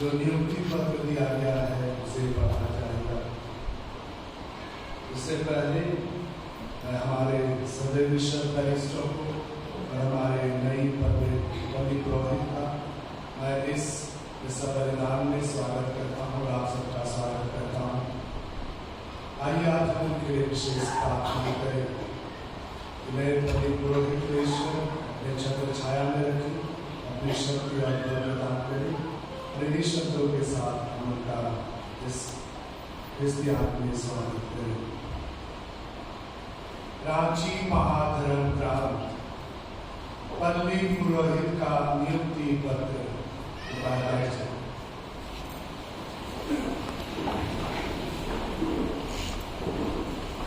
जो नियुक्ति पत्र दिया गया है उसे पढ़ा जाएगा। इससे पहले मैं हमारे सदैव वरिष्ठों को और हमारे नई पदवी पुरोहित का मैं इस बलिदान में स्वागत करता हूँ और आप सबका स्वागत करता हूँ। आइए आज हम उनके लिए विशेष प्रार्थना करें। नए पदवी पुरोहित को ईश्वर अपने छत्र छाया में रखें, अपनी शक्ति और बल प्रदान करें और इन्हीं शब्दों के साथ हम उनका इस क्रिस्तियान में स्वागत करें। रांची महाधर्म ग्राम पल्ली पुरोहित का नियुक्ति पत्र उतारा जाए।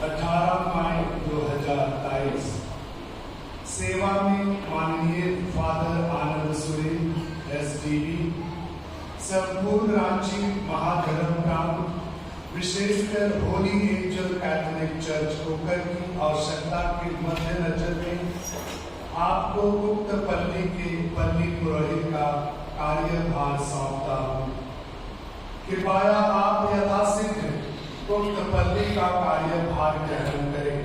18 मई 2023 सेवा में माननीय फादर आनंद सुरेन SDB संपूर्ण रांची महाधर्म ग्राम विशेषकर होली एंजल कैथोलिक चर्च होकर की आवश्यकता के मद्देनजर में आपको उक्त पल्ली पुरोहित का कार्यभार सौंपता हूँ। कृपया आप यथाशीघ्र उक्त पल्ली का कार्यभार ग्रहण करें।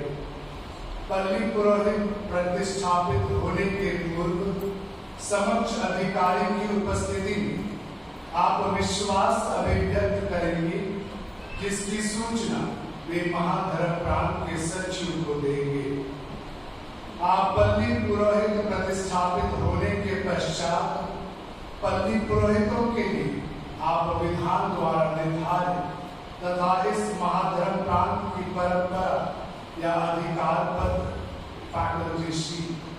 पल्ली पुरोहित प्रतिष्ठापित होने के पूर्व समक्ष अधिकारी की उपस्थिति में आप विश्वास अभिव्यक्त करेंगे, जिसकी सूचना वे महाधर्म प्रांत के सचिव को देंगे। आप पल्ली पुरोहित प्रतिष्ठापित होने के पश्चात पल्ली पुरोहितों के लिए आप विधान द्वारा निर्धारित तथा इस महाधर्म प्रांत की परंपरा या अधिकार पत्र फैकल्टी शीट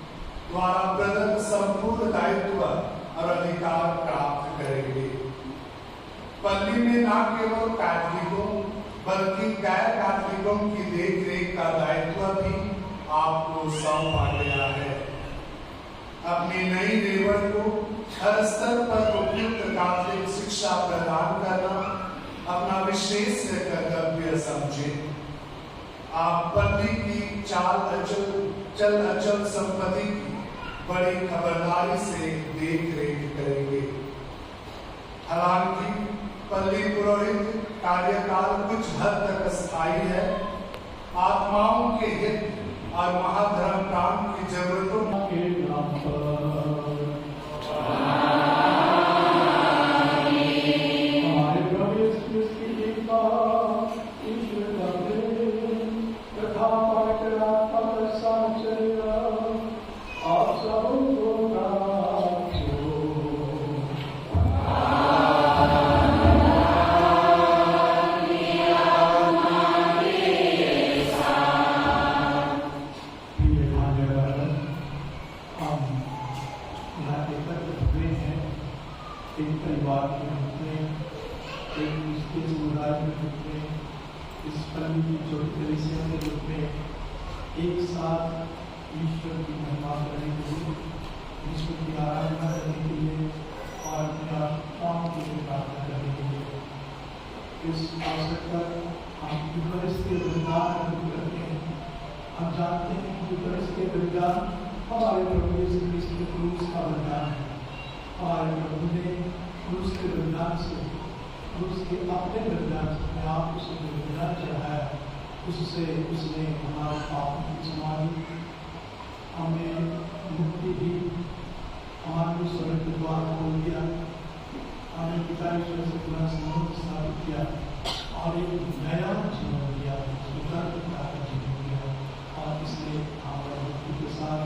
द्वारा प्रदत्त संपूर्ण दायित्व और अधिकार प्राप्त करेंगे। पल्ली में न केवल कैथलिकों बल्कि गैर कैथलिकों की देखरेख का दायित्व भी आपको सौंपा गया है। अपनी नई लेबर को हर स्तर पर उपयुक्त कैथलिक शिक्षा प्रदान करना अपना विशेष कर्तव्य समझें। आप पल्ली की चल अचल संपत्ति की बड़ी खबरदारी से देख रेख करेंगे। हालांकि पल्ली पुरोहित कार्यकाल कुछ हद तक स्थायी है, आत्माओं के हित और महाधर्म प्रांत की जरूरतों के नाम पर हमारे प्रभु यीशु मसीह की कृपा, ईश्वर का प्रेम तथा पवित्र आत्मा का सामर्थ्य आप सबको प्राप्त हो। एक परिवार के रूप में, एक उसके समुदाय के रूप में, इस पल्ली की छोटी कलीसिया के रूप में एक साथ ईश्वर की महिमा करने के लिए, ईश्वर की आराधना करने के लिए और अपने आत्माओं के लिए प्रार्थना करने के लिए इस अवसर पर हम यूकरिस्ट के बलिदान करते हैं। हम जानते हैं कि यूकरिस्ट के बलिदान हमारे प्रभु यीशु मसीह के क्रूस का बलिदान है। हमारे प्रभु ने क्रूस के बलिदान से, क्रूस के अपने बलिदान से अपने आप उसे बलिदान चढ़ाया, उससे उसने हमारे पापों की समाधि, हमें मुक्ति दी, हमारे स्वर्ग के द्वार खोल दिया, हमें पिता ईश्वर से पुनः संबंध स्थापित किया और एक नया जीवन दिया, स्वीकार का जीवन दिया। और इसलिए हमारे मुक्ति के साथ,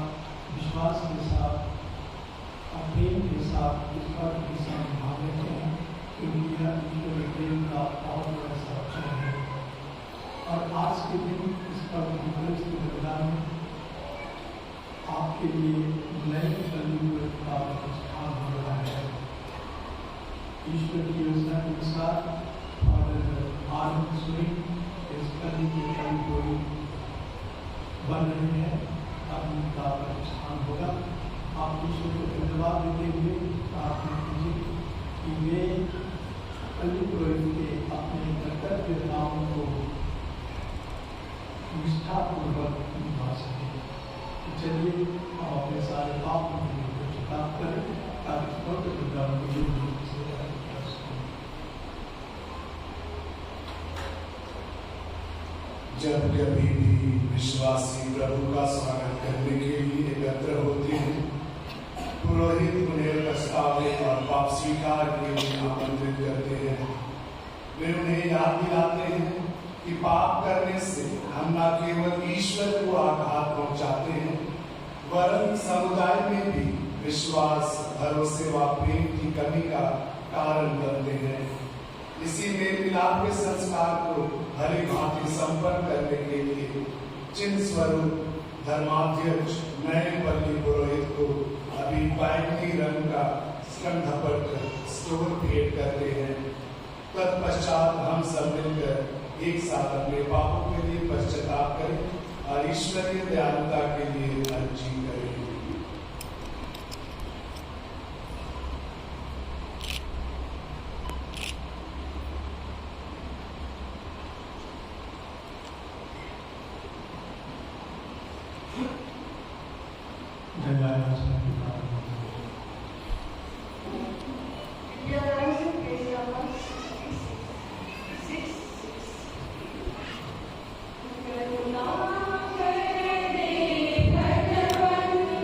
विश्वास के साथ, प्रेम के साथ ईश्वर के साथ भाग लेते हैं, क्योंकि यह ईश्वर के प्रेम का बहुत बड़ा साक्षी है। और आज के दिन इस पवित्र के बलिदान में आपके लिए नए पल्ली का स्थान हो रहा है। ईश्वर की योजना के अनुसार और आनंद सुरेन इस पल्ली के कई कोई बन रहे हैं, अब उनका प्रतिष्ठान होगा। आप ईश्वर को धन्यवाद देते हुए प्रार्थना कीजिए कि वे पल्ली पुरोहित के अपने कर्तव्यताओं को निष्ठापूर्वक निभा सकें। चलिए हम अपने सारे पापों को चुका करें ताकि पवित्र बलिदान को योग्य रूप से जब कभी भी विश्वासी प्रभु का स्वागत करने के लिए एकत्र होते हैं, पुरोहित उन्हें पछतावे और पाप स्वीकार के लिए आमंत्रित करते हैं। वे उन्हें याद दिलाते हैं कि पाप करने से हम न केवल ईश्वर को आघात पहुंचाते हैं, वरन समुदाय में भी विश्वास, भरोसे व प्रेम की कमी का कारण बनते हैं। इसी मेल मिलाप के संस्कार को भली भांति संपन्न करने के लिए चिन्ह स्वरूप धर्माध्यक्ष नए बल्ली पुरोहित को अभी बैंगनी रंग का स्कंधपट स्टोर भेंट करते हैं। तत्पश्चात हम सब मिलकर एक साथ अपने पापों के लिए पश्चाताप करें और ईश्वरीय दयालुता के लिए अर्जी करें। Thank you.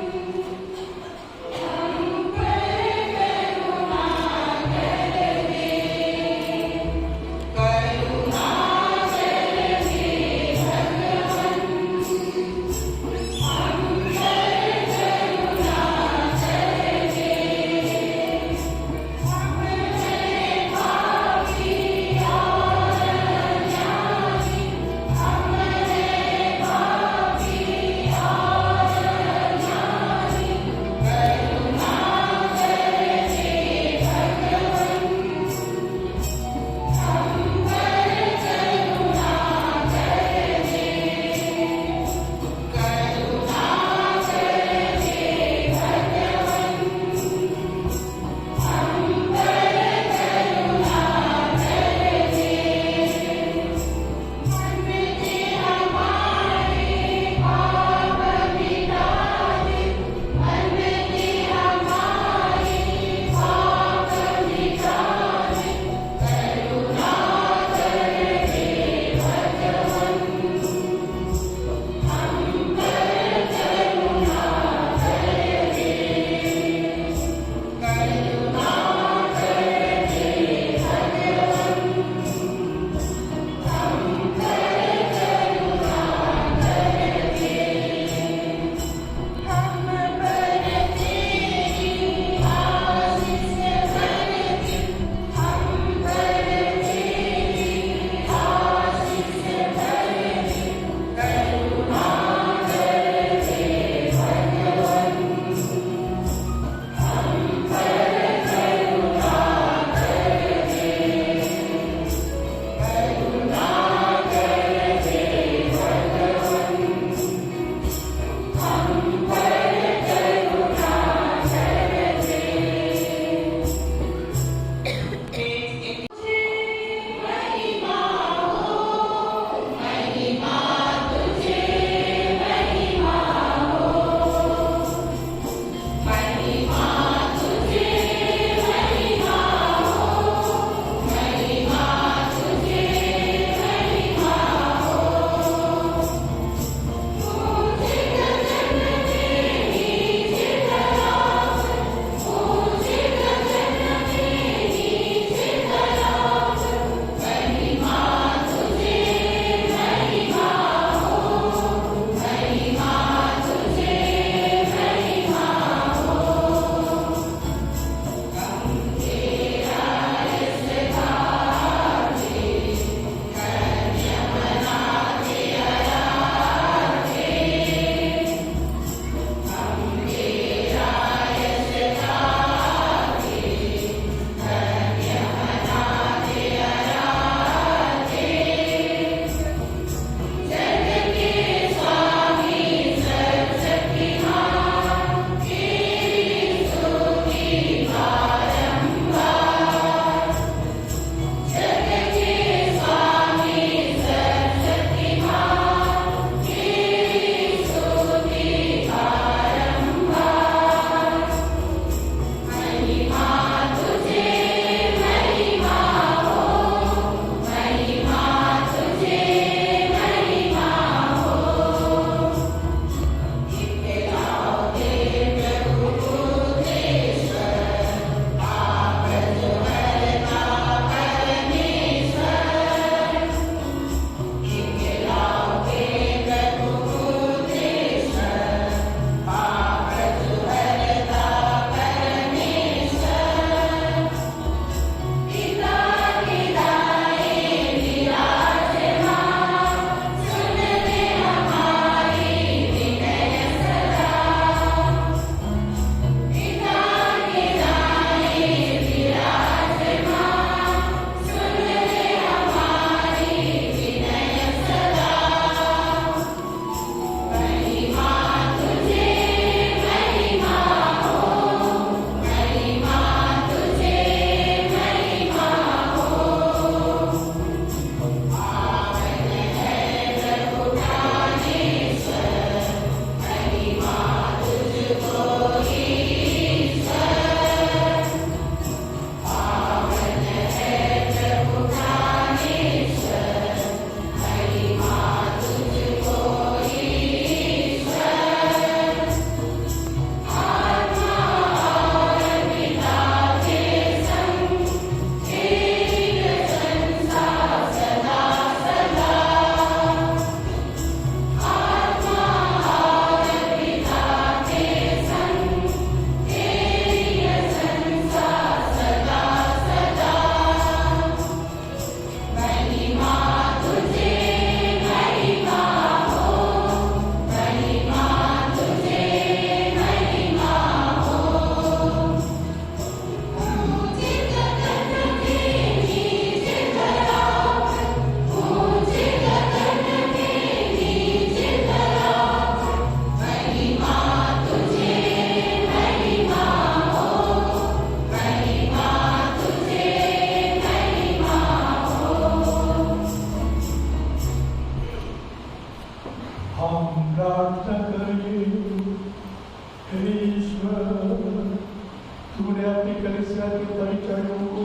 कलीसिया के परिचयों को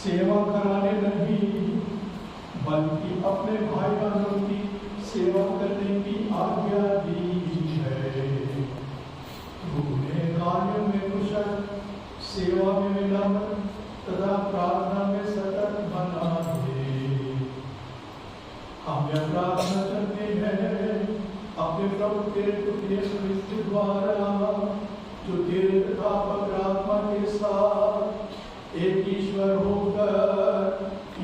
सेवा कराने नहीं बल्कि अपने भाई बहनों की सेवा करने की आज्ञा दी है। तूने कार्यों में कुशल, सेवा में विनम्र तथा प्रार्थना में सतत बना दे। हम यह प्रार्थना करते हैं अपने प्रभु तेरे पुत्र यीशु मसीह द्वारा, जो तेरे तथा पवित्र आत्मा के साथ एक ईश्वर होकर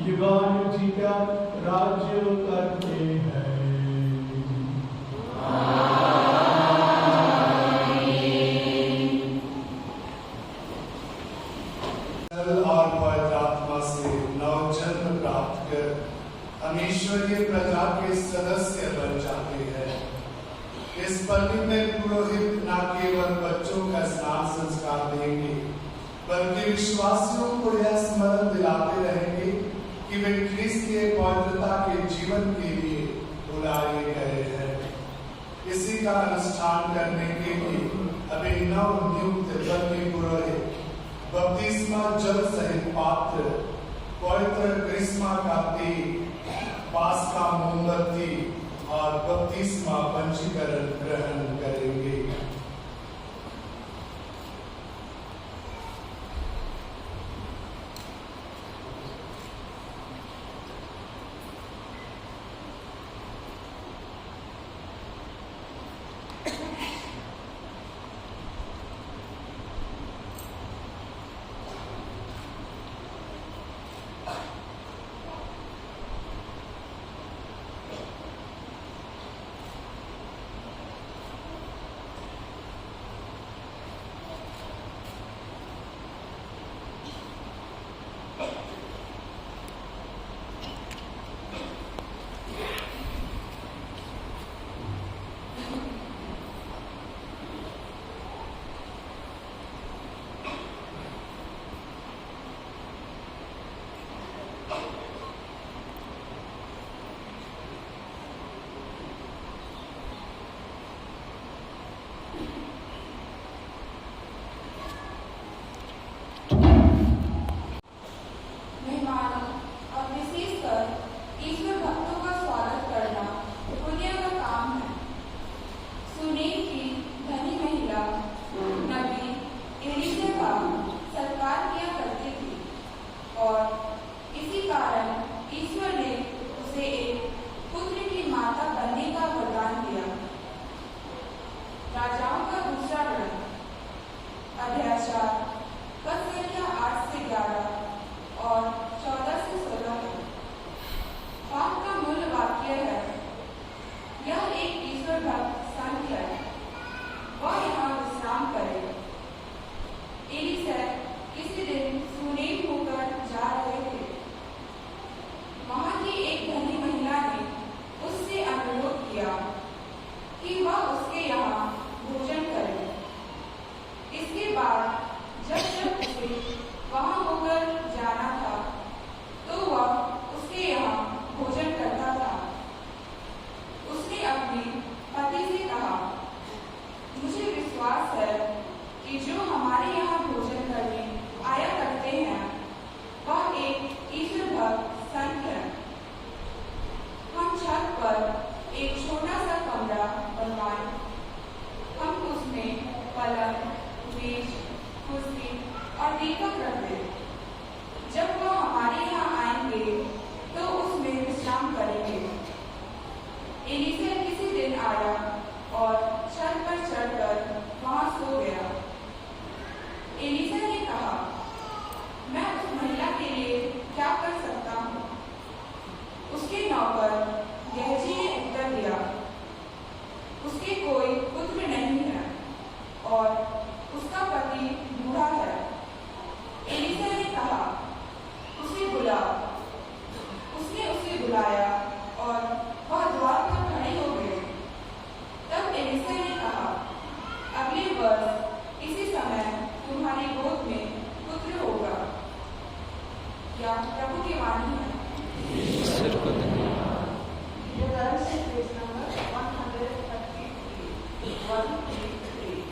युगानुयुग जीकर राज्य करते हैं। और पवित्र आत्मा से नवजन्म प्राप्त कर हम ईश्वरीय प्रजा के सदस्य बन जाते हैं। इस बलि में पुरोहित न केवल बच्चों का स्नान संस्कार देंगे, बल्कि विश्वासियों को यह स्मरण दिलाते रहेंगे कि वे ख्रीस्त के पवित्रता के जीवन के लिए बुलाए गए हैं। इसी का अनुष्ठान करने के लिए अभी नव नियुक्त बलि पुरोहित बपतिस्मा जल सहित पात्र, पवित्र क्रिस्मा का तेल, पास्का मोमबत्ती और बपतिस्मा पंजीकरण ग्रहण करेंगे। One, two, three.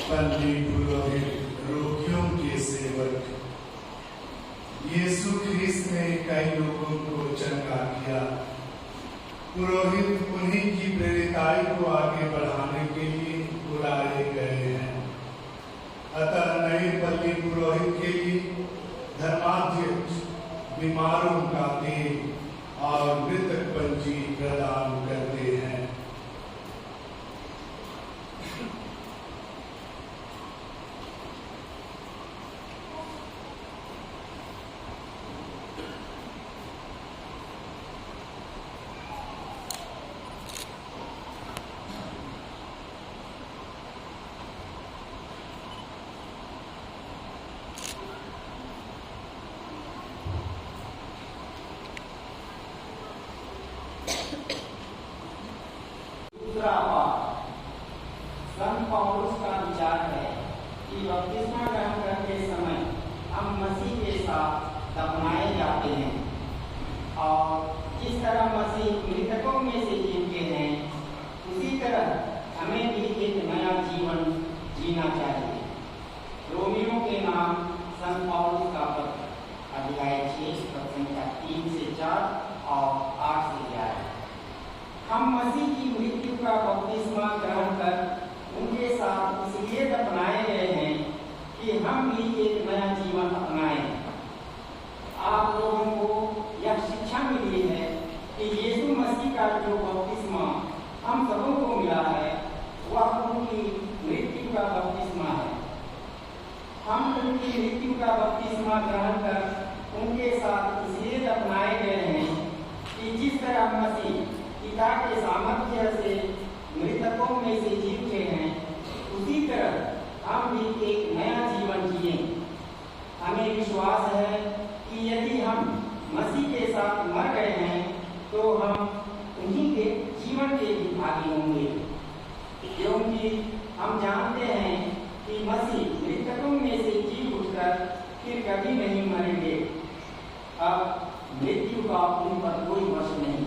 पंडित पुरोहित रोगियों के सेवक। यीशु ख्रिस्त ने कई लोगों को चंगा किया। पुरोहित उन्हीं की प्रेरिताई को आगे बढ़ाने के लिए बुलाए गए हैं। अतः नए बल्ली पुरोहित के लिए धर्माध्यक्ष बीमारों का तेल और मृतक पंजी प्रदान करते हैं। दूसरा पाठ संत पौलुस का विचार है कि बपतिस्मा ग्रहण करते समय हम मसीह के साथ दफनाए जाते हैं और जिस तरह मसीह मृतकों में से जी उठे हैं उसी तरह हमें भी एक नया जीवन जीना चाहिए। रोमियों के नाम संत पौलुस का पत्र अध्याय 6 पद संख्या 3 से 4 और 8 से 11। हम मसीह की मृत्यु का बपतिस्मा ग्रहण कर उनके साथ इसलिए दफनाए गए हैं कि हम भी एक नया जीवन अपनाएं। आप लोगों को यह शिक्षा मिली है कि यीशु मसीह का जो बपतिस्मा हम सबों को मिला है वह उनकी मृत्यु का बपतिस्मा है। हम उनकी मृत्यु का बपतिस्मा ग्रहण कर उनके साथ इसलिए दफनाए गए हैं कि जिस तरह मसीह पिता के सामर्थ्य से मृतकों में से जी उठे हैं उसी तरह हम भी एक नया जीवन जिए। हमें विश्वास है कि यदि हम मसीह के साथ मर गए हैं तो हम उन्हीं के जीवन के भी भागी होंगे, क्योंकि हम जानते हैं कि मसीह मृतकों में से जी उठकर फिर कभी नहीं मरेंगे। अब मृत्यु का उन पर कोई वश नहीं।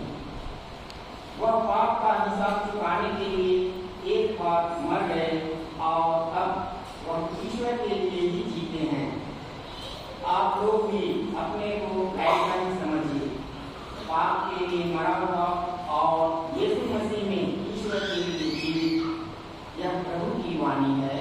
वह पाप का हिसाब चुकाने के लिए एक बार मर गए और अब वह ईश्वर के लिए ही जीते हैं। आप लोग भी अपने को ऐसा ही समझिए, पाप के लिए मरा हुआ और यीशु मसीह में ईश्वर के लिए जीवित। यह प्रभु की वाणी है।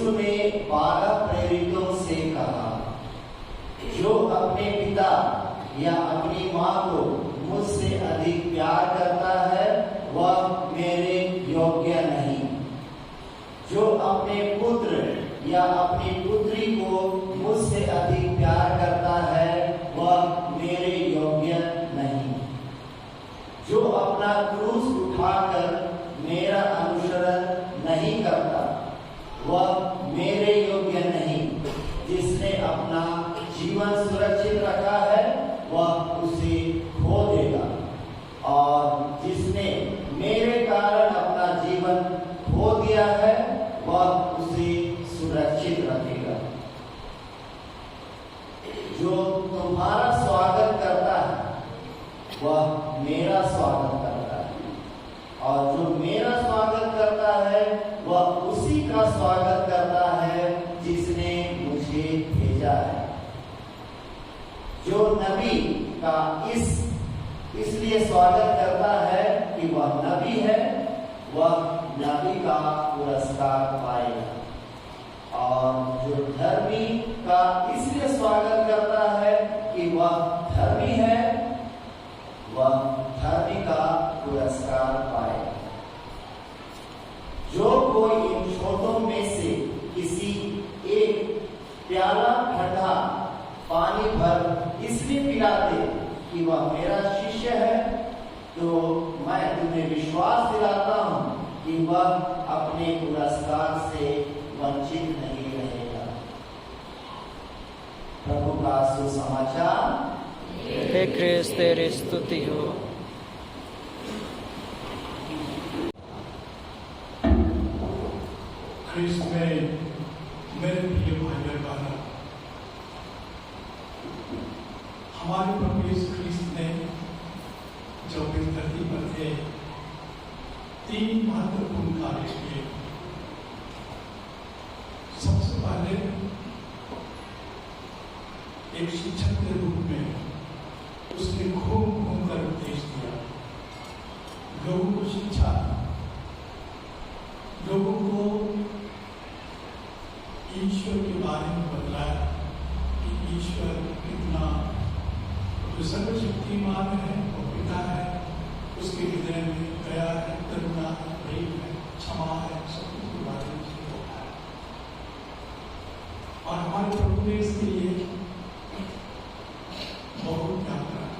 यीशु ने 12 प्रेरितों से कहा, जो अपने पिता या अपनी माँ को मुझसे अधिक प्यार करता है वह मेरे योग्य नहीं। जो अपने पुत्र या अपनी पुत्री को मुझसे अधिक प्यार करता है वह मेरे योग्य नहीं। जो अपना क्रूस उठाकर मेरा अनुसरण नहीं करता वह मेरे योग्य नहीं। जिसने अपना जीवन सुरक्षित रखा है वह उसे खो देगा, और जिसने मेरे कारण अपना जीवन खो दिया है वह उसे सुरक्षित रखेगा। जो तुम्हारा स्वागत करता है वह मेरा स्वागत करता है, और जो मेरा स्वागत करता है वह उसी का स्वागत करता है जिसने मुझे भेजा है। जो नबी का इसलिए स्वागत करता है कि वह नबी है, वह नबी का पुरस्कार पाएगा, और जो धर्मी का इसलिए स्वागत करता है कि वह धर्मी है, वह धर्मी का पुरस्कार पाएगा। जो कोई इन छोटों में से किसी एक प्याला ठंडा पानी भर इसलिए पिला दे कि वह मेरा शिष्य है, तो मैं तुम्हें विश्वास दिलाता हूं कि वह अपने पुरस्कार से वंचित नहीं रहेगा। प्रभु का सुसमाचार। हे क्रिस्त तेरी स्तुति हो। ख्रिस्त में मेरे प्रिय भाई बहनों, हमारे प्रभु यीशु ख्रिस्त ने जो इस धरती पर थे 3 महत्वपूर्ण कार्य किए। सबसे पहले एक शिक्षक के रूप में उसने घूम घूम कर उपदेश दिया, लोगों को शिक्षा, लोगों को ईश्वर के बारे में बताया कि ईश्वर कितना जो सर्वशक्तिमान है, वो पिता है, उसके हृदय में दया है, करुणा है, प्रेम है, क्षमा है, सब कुछ के बारे में बताया। और हमारे प्रभु ने इसके लिए बहुत त्याग करा।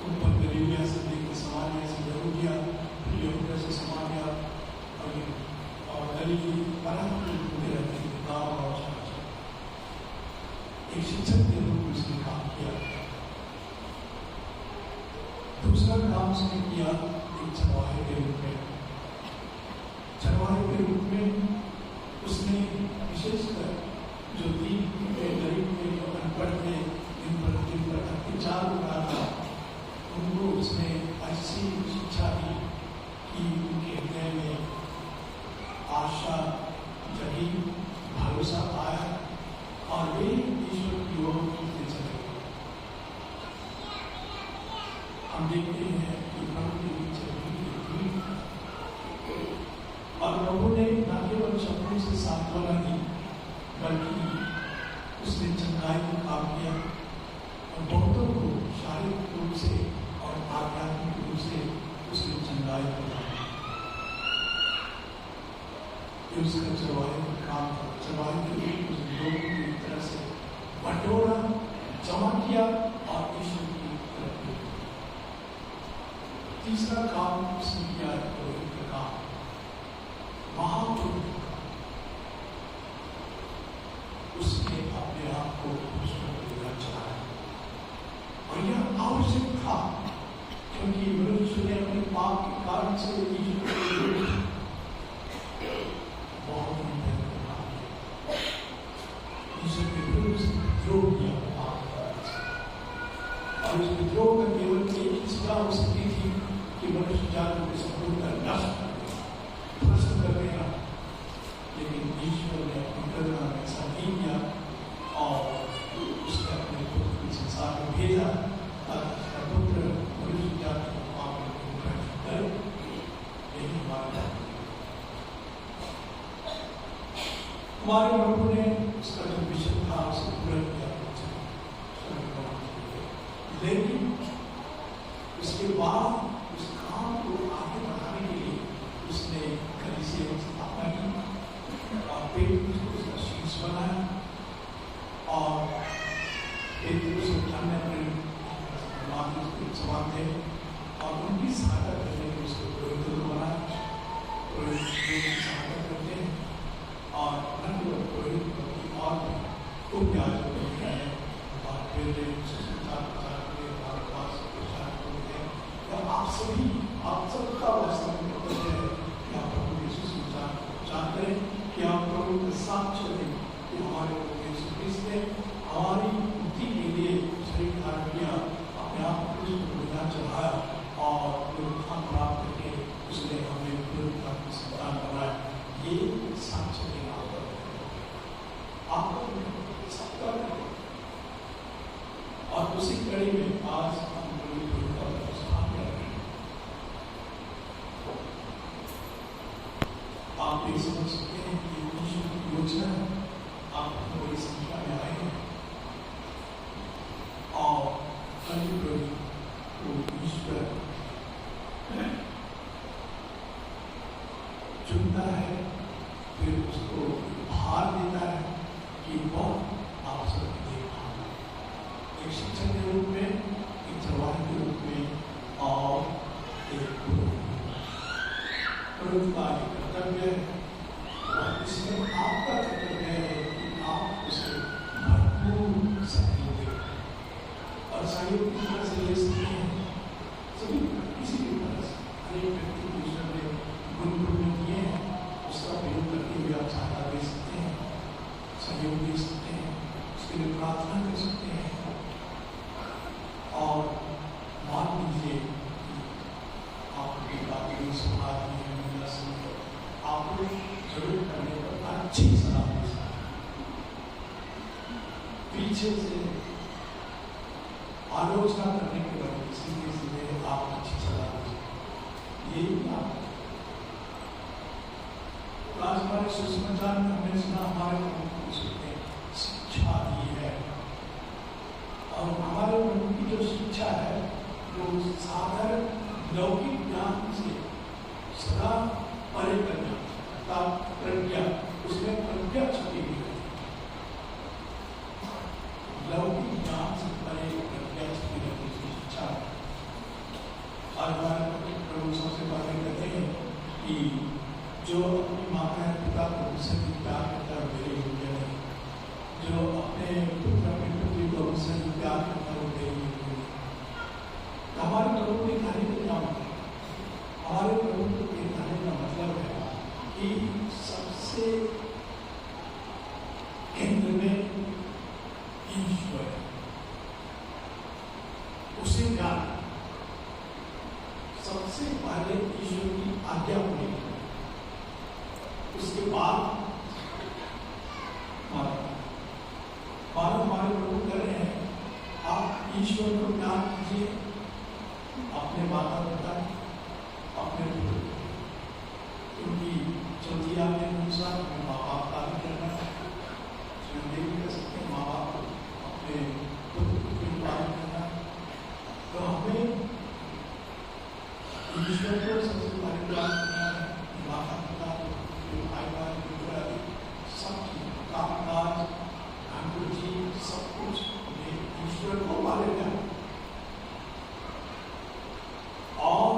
ऊपर गलीलिया से लेकर समारिया से यहूदिया, फिर यहूदिया से समारिया और गलीली घूमते रहते थे, गाँव और शहर। एक शिक्षक के रूप में उसने काम किया। दूसरा काम उसने किया एक चरवाहे के रूप में। चरवाहे के रूप में उसने विशेषकर जो दीन के, गरीब के, जो अनपढ़ थे, जिन पर अत्याचार हो रहा था, उनको उसने ऐसी शिक्षा दी कि उनके हृदय में आशा जगी, भरोसा आया, और वे ईश्वर की ओर बढ़ते चले। हम देखते हैं कि प्रभु के नीचे और प्रभु ने न केवल शब्दों से सांत्वना दी, बल्कि उसने चंगाई का काम किया और बहुतों को शारीरिक रूप से और आध्यात्मिक रूप से उसने चंगाई किया। उसका चरवाहे का काम था। चरवाहे के लिए लोगों को एक तरह से बटोरा, जमा किया और ईश्वर की तरफ ले गया। तीसरा काम उसने किया पुरोहित का काम, महापुरोहित का। उसने अपने आप को ईश्वर चलाया, और यह आवश्यक था क्योंकि मनुष्य ने अपने पाप के कारण से ईश्वर बहुत ही ईश्वर के विरुद्ध विद्रोह किया और उस विद्रोह का केवल एक ही सजा हो सकती थी कि मनुष्य जाति को संपूर्ण नष्ट कर देगा, लेकिन ईश्वर ने अपनी करुणा में ऐसा नहीं किया और उसने अपने पुत्र को संसार में भेजा ताकि उसका पुत्र मनुष्य जाति को पाप में करे। यही हमारा हमारे प्रभु ने उसका जो मिशन था उसे पूरा किया, लेकिन उसके बाद उस काम को आगे बढ़ाने के लिए उसने कलीसिया की स्थापना की और पेट्रुस को उसका शीर्ष बनाया और पेट्रुस और अन्य समान थे और उनकी सहायता करने के उसको पुरोहित बनाया। पुरोहित की सहायता करते हैं और पुरोहित और खूब प्यार करते हैं और फिर आप सभी आप सबका वास्तव में कर्तव्य है कि आप प्रभु यीशु से जानते हैं कि आप प्रभु के साथ चलें कि हमारे प्रभु यीशु क्रिस्त ने हमारी मुक्ति के लिए शरीर धारण किया, अपने आप को बलिदान चढ़ाया और पुनरुत्थान प्राप्त करके उसने हमें पुनरुत्थान की संतान बनाया। ये साक्ष्य देना आपका सबका और उसी कड़ी में आज हम आप ये समझ सकते हैं कि ईश्वर की योजना है, आप बड़ी संख्या में आए हैं और ईश्वर चुनता है, फिर उसको भार देता है कि वह आप सबकी देखभाल, एक शिक्षक के रूप में, एक जवान के रूप में और एक पुरुष का कर्तव्य है और इसमें आपका कर्तव्य है कि आप उसे भरपूर सहयोग दें और सहयोग की तरह से ले सकते हैं सभी किसी भी तरह से। अनेक व्यक्ति ईश्वर ने गुण दिए हैं, उसका प्रयोग करके हुए आप सहायता दे सकते हैं, सहयोग दे सकते हैं, उसके लिए प्रार्थना कर सकते हैं और मान लीजिए आपकी बातें सुना दी है, आपको जरूर करने पर अच्छी सलाह दे सकते, पीछे से आलोचना करने के बाद सीधे सीधे आप अच्छी सलाह दे सकते, यही आप आज हमारे सुसमाचार में हमने सुना हमारे प्रभु ने शिक्षा दी है और हमारे प्रभु की जो शिक्षा है वो साधारण लौकिक ज्ञान से सदा परे करना का प्रज्ञा, उसमें प्रज्ञा छुपी हुई है, लौकिक ज्ञान से परे प्रज्ञा छुपी रहती है शिक्षा। और हमारे प्रभु सबसे पहले कहते हैं कि जो अपनी माता या पिता को उससे भी प्यार करता है मेरे योग्य नहीं, जो अपने पुत्र अपनी पुत्री को उससे भी प्यार करता है मेरे योग्य नहीं। हमारे प्रभु के कहने का क्या मतलब? हमारे प्रभु के कहने का मतलब है कि सबसे केंद्र में ईश्वर, उसे ज्ञान सबसे पहले ईश्वर की आज्ञा होनी, उसके बाद हमारे प्रभु कर रहे हैं आप ईश्वर को ज्ञान कीजिए, अपने माता पिता, अपने उनकी चौथी आज्ञा के अनुसार अपने माँ बाप का भी करना है, भी कर सकते हैं माँ बाप अपने पुत्र पुत्री का पालन करना। तो हमें ईश्वर को सबसे पहले प्राप्त करना है, माता पिता भाई बहन आदि सबकी काम काज जी सब कुछ ईश्वर को पालन करना। और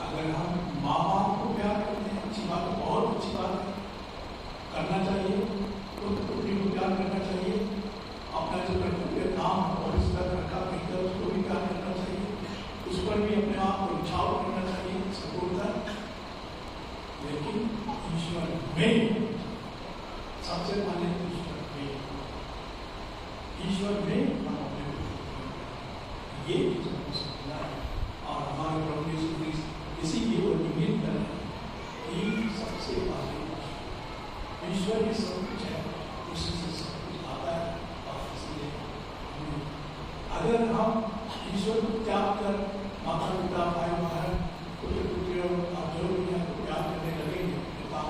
अगर हम माँ बाप को प्यार करते हैं, अच्छी बात है, बहुत अच्छी बात है, करना चाहिए, तो पुत्री को प्यार करना चाहिए, अपना जो कर्तव्य काम और इस तरह का बेहतर उसको भी प्यार करना चाहिए, उस पर भी अपने आप को निछाव करना चाहिए, सपोर्ट। लेकिन ईश्वर में सबसे पहले ईश्वर में हम अपने ये समझना है और हमारे प्रभु यीशु क्रिस्त इसी की ओर इंगित कर रहे हैं कि सबसे पहले ईश्वर ही सब कुछ है, उसी से सब कुछ आता है। और इसलिए अगर हम ईश्वर को त्याग कर माता पिता भाई बहन पुत्र पुत्रियों और जो भी है प्यार करने लगेंगे तो काम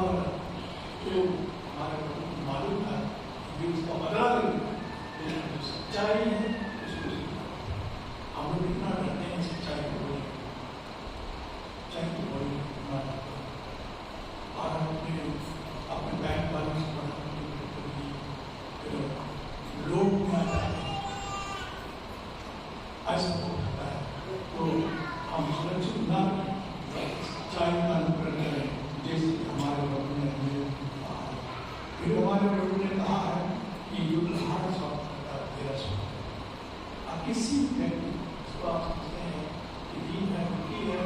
और जो हमारे मालूम था कि उसका बदला लेंगे, जो सच्चाई है उसको हम लोग इतना डरते हैं सच्चाई को बोले, सच्चाई को बोले इतना डरते हैं। और हम अपने बैंक बैलेंस बढ़ाने के लोग में आ जाते हैं, ऐसा हो सकता है। तो हम सुरक्षित ना सच्चाई का अनुकरण करें, जैसे हमारे प्रभु ने हमें कहा है। फिर हमारे प्रभु ने कहा है कि युद्ध हमारा स्वास्थ्य तेरा स्वास्थ्य। अब किसी व्यक्ति जिसको आप समझते हैं कि दीन है, मुक्ति है,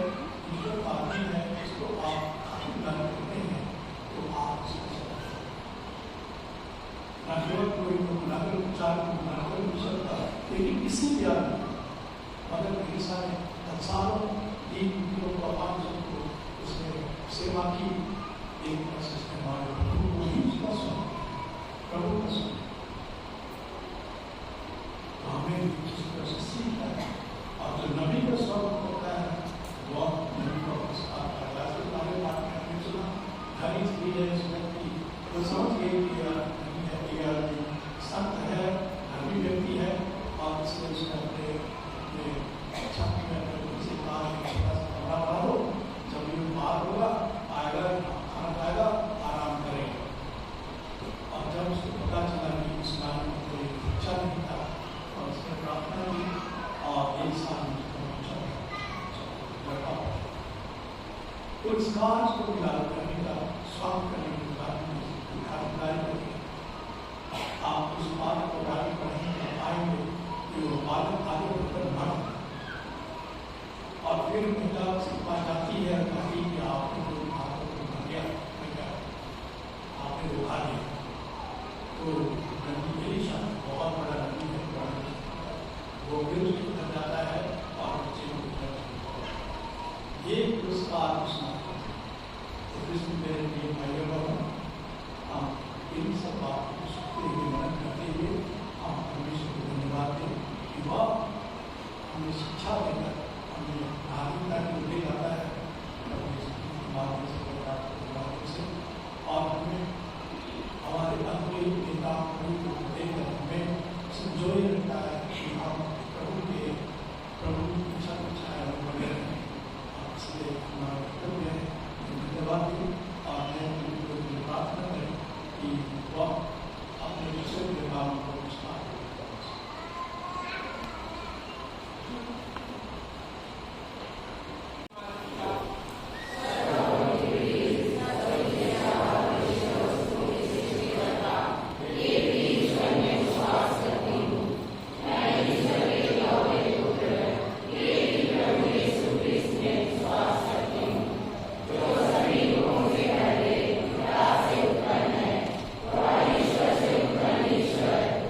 ईश्वर का आदमी है, जिसको आप आशीर्वाद करते हैं, तो आप उसको समझते हैं। न केवल कोई न केवल उपचार न केवल कुशलता, लेकिन किसी भी आदमी मदर तेरेसा ने हजारों दीन दुखियों को, अपांगों को उसने सेवा की। एक प्रोसेस में हमारे प्रभु को ही उसका सुना, प्रभु का सुना। तो हमें जिस प्रोसेस सीखना है, और जो नबी का स्वरूप होता है वो नबी का पुरस्कार करता है। हमारे बात में हमने सुना धनी स्त्री है इस व्यक्ति, तो समझ गए कि नबी है, ये संत है, धर्मी व्यक्ति है, और इसलिए उसने अपने छत में से कमरा बना लो, जब ये बाहर होगा आएगा, खाना खाएगा, आराम करेगा। और जब उसको पता चला कि उस नाम में कोई बच्चा नहीं था, और उसने प्रार्थना की, और एक साल में उसका बच्चा लड़का हुआ। तो इस काज को मिलाप करने का, स्वागत करने के बाद खातिरदारी करेंगे। आप उस बात को आगे बढ़ेंगे, आएंगे कि वो बालक आगे बढ़कर मर, और फिर महिला उसके पास जाती है, कहती कि आपने जो हाथों को भर गया, आपने धोखा दिया। तो नबी एलीशा बहुत बड़ा नबी है, वो फिर उसके घर जाता है और बच्चे को ये पुरस्कार उसने तो कृष्ण मेरे लिए भाइयों बहनों, हम इन सब बातों को सुनते हुए मनन करते हुए हम परमेश्वर को धन्यवाद दें कि वह हमें शिक्षा देकर हमें धार्मिकता की उल्लेख आता है से, और हमें हमारे अगले नेता को देकर हमें संजोए रखता है कि हम प्रभु की इच्छा को छाया बने रहें। इसलिए हमारा कर्तव्य है धन्यवाद दें, और मैं प्रार्थना करें कि वह अपने दूसरे के काम को विस्तार ईश्वर से उत्पन्न ईश्वर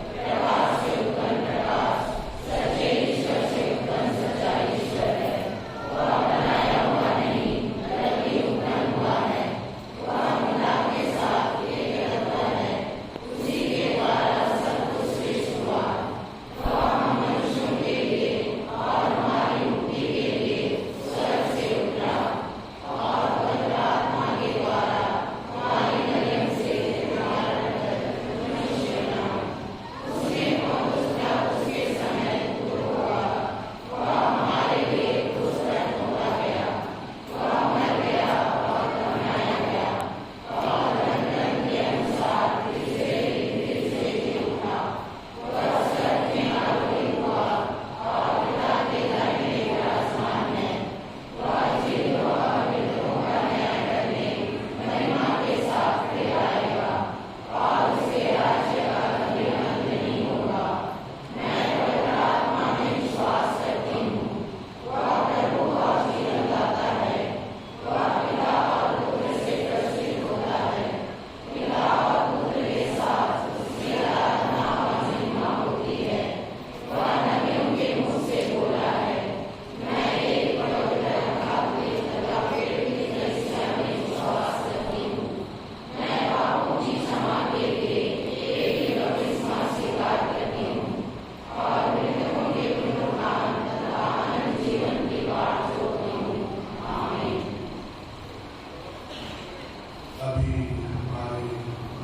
अभी हमारे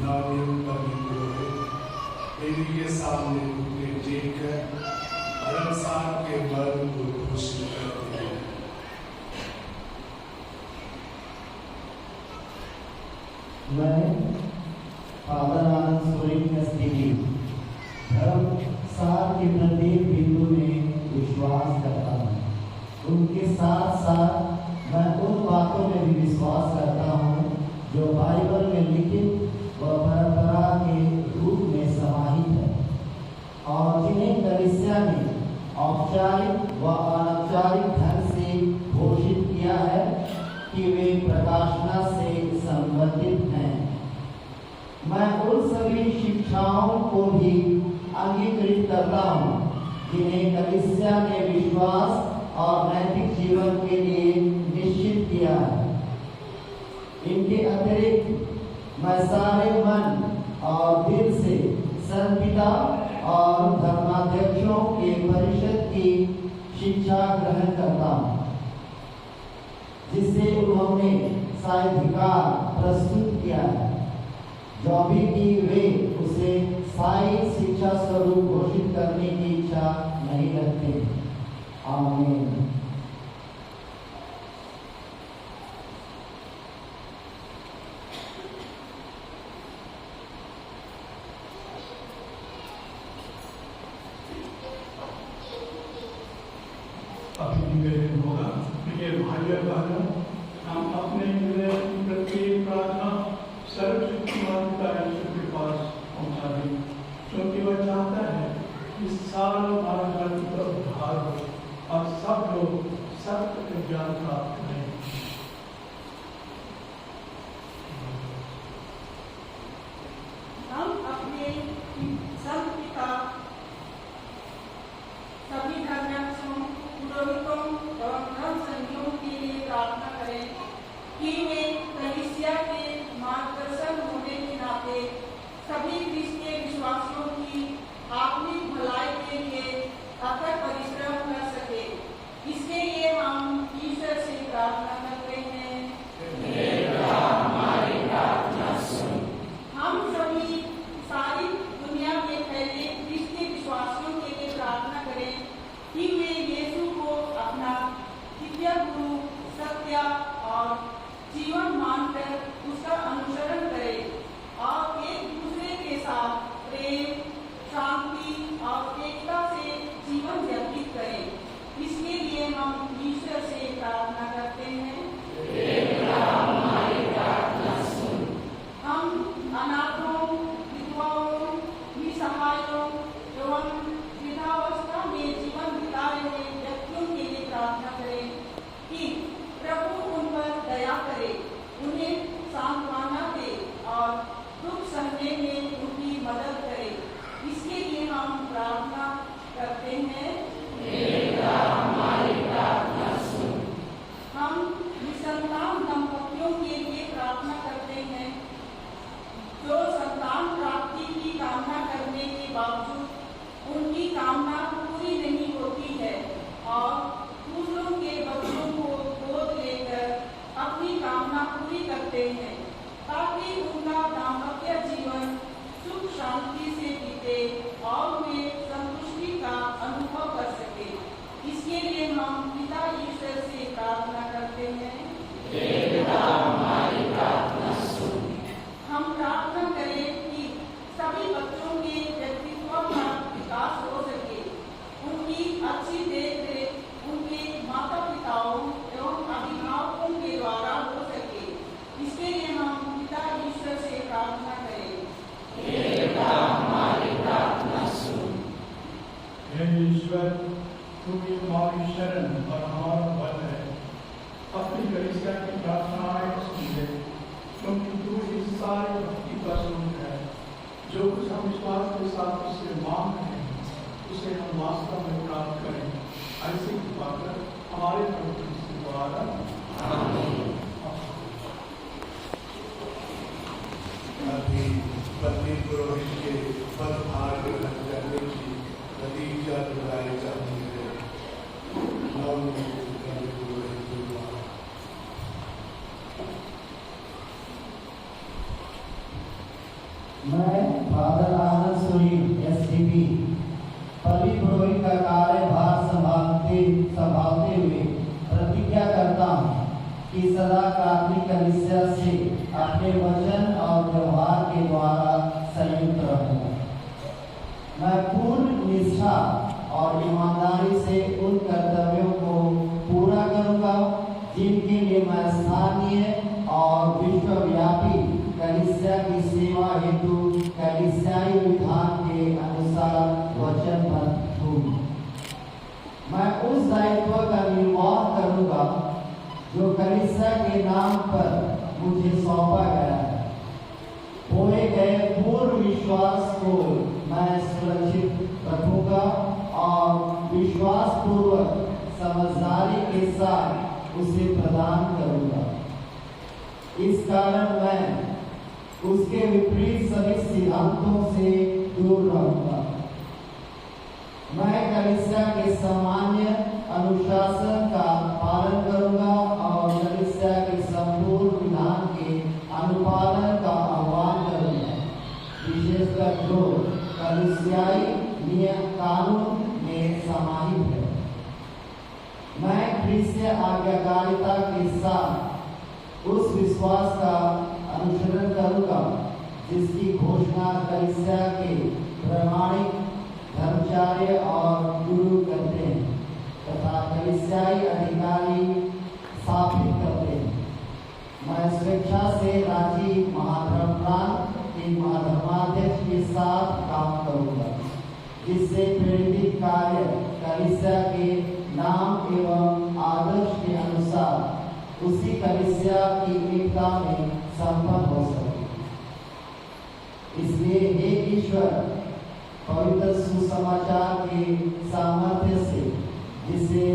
नवनियुक्त पुरोहित देवी के सामने घुटने टेक कर धर्मसार के वर्ग को घोषित करते हैं। मैं फादर आनंद सोरेन धर्मसार के प्रत्येक बिंदु में विश्वास करता हूँ। उनके साथ साथ मैं उन बातों में भी विश्वास करता हूँ जो बाइबल में लिखित व परंपरा के रूप में समाहित है और जिन्हें कलीसिया ने औपचारिक व अनौपचारिक ढंग से घोषित किया है कि वे प्रकाशना से संबंधित हैं। मैं उन सभी शिक्षाओं को भी अंगीकृत करता हूँ जिन्हें कलीसिया ने विश्वास और नैतिक जीवन के लिए निश्चित किया है। इनके अतिरिक्त मैं सारे मन और दिल से संपिता और धर्माध्यक्षों के परिषद की शिक्षा ग्रहण करता हूँ जिससे उन्होंने साहित्यकार प्रस्तुत किया है। जो भी कि वे उसे स्थायी शिक्षा स्वरूप घोषित करने की इच्छा नहीं रखते। आमीन। अभी निवेदन होगा। प्रिय भाइयों बहनों, हम अपने हृदय की प्रत्येक प्रार्थना सर्वशक्तिमान पिता ईश्वर के पास पहुंचा दें, क्योंकि वह चाहता है कि सारा मानव जाति का उद्धार हो और सब लोग सत्य के ज्ञान प्राप्त करें। हम अपने संत पिता सभी धर्माध्यक्षों, पुरोहितों और धर्म संघियों के लिए प्रार्थना करें कि वे कलीसिया के मार्गदर्शन होने के नाते सभी क्रिस्तीय विश्वासियों की आत्मिक भलाई के लिए अथक परिश्रम कर सके। इसके लिए हम ईश्वर से प्रार्थना करते हैं। हम सभी सारी दुनिया में फैले क्रिस्तीय विश्वासियों के लिए प्रार्थना करें कि वे यीशु को अपना दिव्य गुरु, सत्य और जीवन मानकर उसका अनुसरण करें और एक दूसरे के साथ प्रेम, शांति और एकता से जीवन व्यतीत करें। इसके लिए हम ईश्वर से प्रार्थना करते हैं। हम अनाथों, विधवाओं, निसहायों एवं वृद्धावस्था में जीवन बिता रहे व्यक्तियों के लिए प्रार्थना करें कि प्रभु उन पर दया करे, उन्हें सांत्वना दे और दुख सहने में उनकी मदद करे। इसके लिए हम प्रार्थना करते हैं। हम निसंतान दंपतियों के लिए प्रार्थना करते हैं जो संतान प्राप्ति की कामना करने के बावजूद उनकी कामना पूरी नहीं होती है और दूसरों के बच्चों को गोद लेकर अपनी कामना पूरी करते हैं ताकि उनका दाम्पत्य जीवन सुख शांति से बीते और वे संतुष्टि का अनुभव कर सके। इसके लिए हम पिता ईश्वर से प्रार्थना करते हैं। हम प्रार्थना करें कि सभी बच्चों के व्यक्तित्व का विकास हो सके, उनकी अच्छी देखरेख उनके माता पिताओं एवं अभिभावकों के द्वारा हो सके। इसके लिए हम पिता ईश्वर से प्रार्थना करें। हे ईश्वर, तू ही हमारी शरण और हमारा बल है। अपनी कलीसिया की प्रार्थनाएं सुन ले, क्योंकि तू इस सारे भक्ति का स्वरूप है। जो कुछ हम विश्वास के साथ उससे मांग रहे हैं, उसे हम वास्तव में प्राप्त करें। ऐसी कृपा कर हमारे प्रभु यीशु द्वारा। अभी पत्नी पुरोहित के पदभार ग्रहण करने की नतीजा दिलाई जाती है। नवनियुक्त पुरोहित के द्वारा। मैं फादर आनंद सूरी एसडीपी पल्ली पुरोहित का कार्यभार संभालते हुए प्रतिज्ञा करता हूँ कि सदा कार्तिक कलीसिया से अपने वचन और व्यवहार के द्वारा संयुक्त रहूंगा। मैं पूर्ण निष्ठा और ईमानदारी से उन कर्तव्यों को पूरा करूंगा जिनके लिए मैं स्थानीय और विश्वव्यापी कलीसिया की सेवा हेतु कलीसियाई विधान के अनुसार वचनबद्ध हूँ। मैं उस दायित्व का निर्वाह करूंगा जो कलीसिया के नाम पर मुझे सौंपा गया है। खोए गए पूर्ण विश्वास को मैं सुरक्षित रखूंगा और विश्वास पूर्वक समझदारी के साथ उसे प्रदान करूंगा। इस कारण मैं उसके विपरीत सभी सिद्धांतों से दूर रहूंगा। मैं कलीसिया के सामान्य अनुशासन का पालन करूंगा और कलीसिया के संपूर्ण विधान के अनुपालन का आह्वान करूंगा, विशेषकर जो कलीसियाई नियम कानून में समाहित है। मैं ख्रीष्टीय आज्ञाकारिता के साथ उस विश्वास का अनुसरण करूंगा जिसकी घोषणा कलीसिया के प्रामाणिक धर्माचार्य और गुरु करते हैं तथा कलीसियाई अधिकारी स्थापित करते हैं। मैं स्वेच्छा से राजीव महाधर्मप्राण के महाधर्माध्यक्ष के साथ काम करूंगा, जिससे प्रेरित कार्य कलीसिया के नाम एवं आदर्श के अनुसार उसी कलीसिया की एकता में संपन्न हो सके। इसलिए हे ईश्वर, पवित्र सुसमाचार के सामर्थ्य से जिसे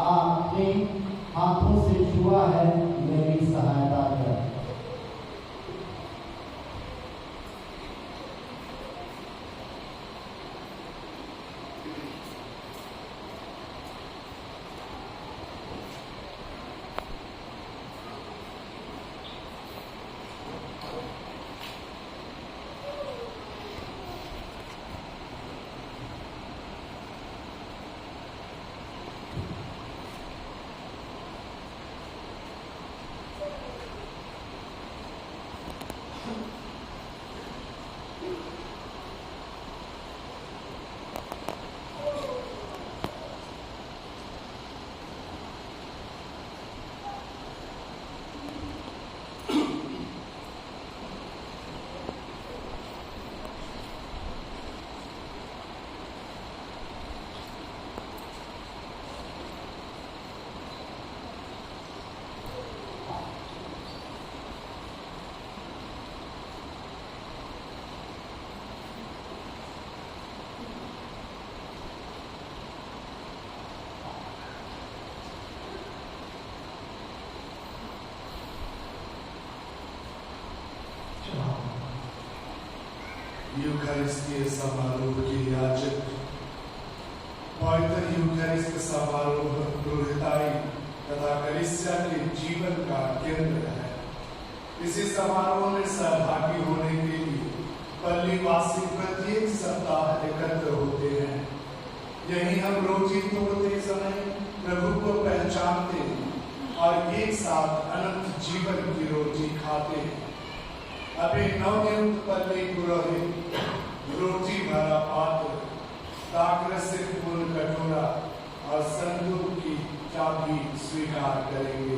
आपने हाथों से छुआ है, मेरी सहायता करें। यूकरिस्तीय समारोह के याजक पवित्र यूकरिस्त समारोह पुरोहिताई तथा कलीसिया के जीवन का केंद्र है। इसी समारोह में सहभागी होने के लिए पल्लीवासी प्रत्येक सप्ताह एकत्र होते हैं। यही हम रोजी तोड़ते समय प्रभु को पहचानते हैं और एक साथ अनंत जीवन की रोटी खाते हैं। अभी नवनियुक्त पल्ली पुरोहित रोटी भरा पात्र, दाग्रसित पूर्ण कटोरा और संदूक की चाबी स्वीकार करेंगे।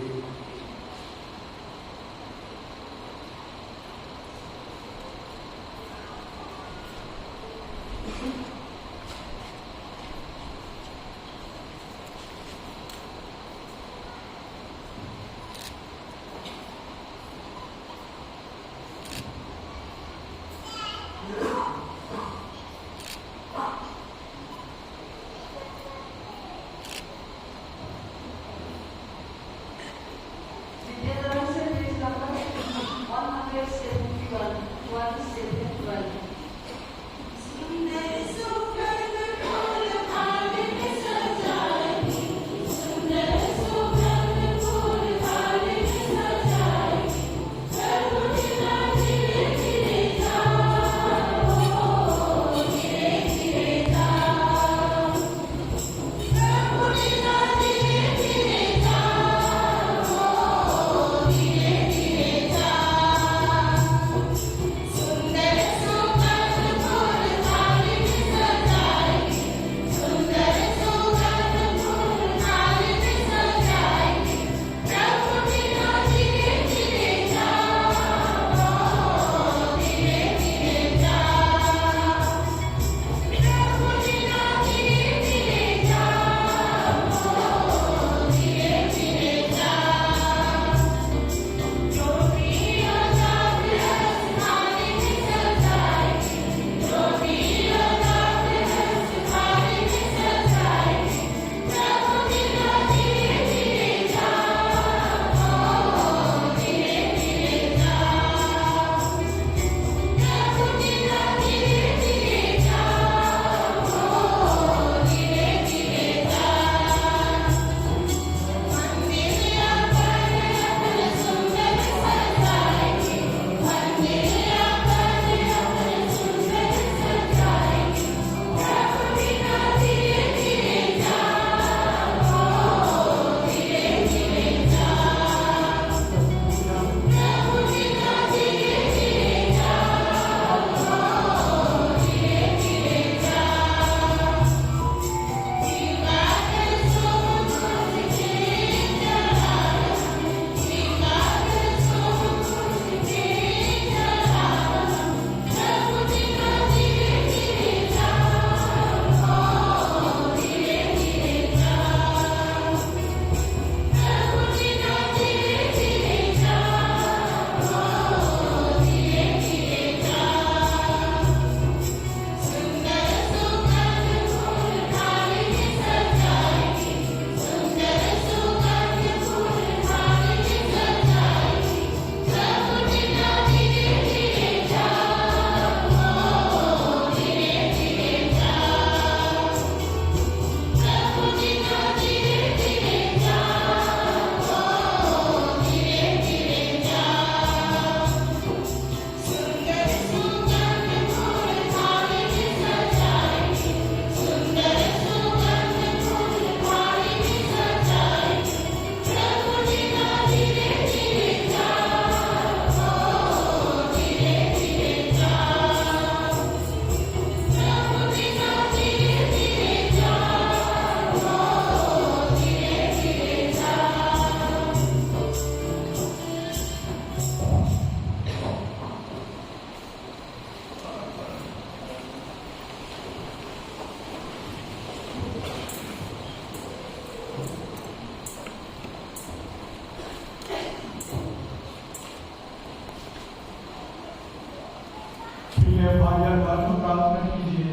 भाया कर्म प्रार्थना कीजिए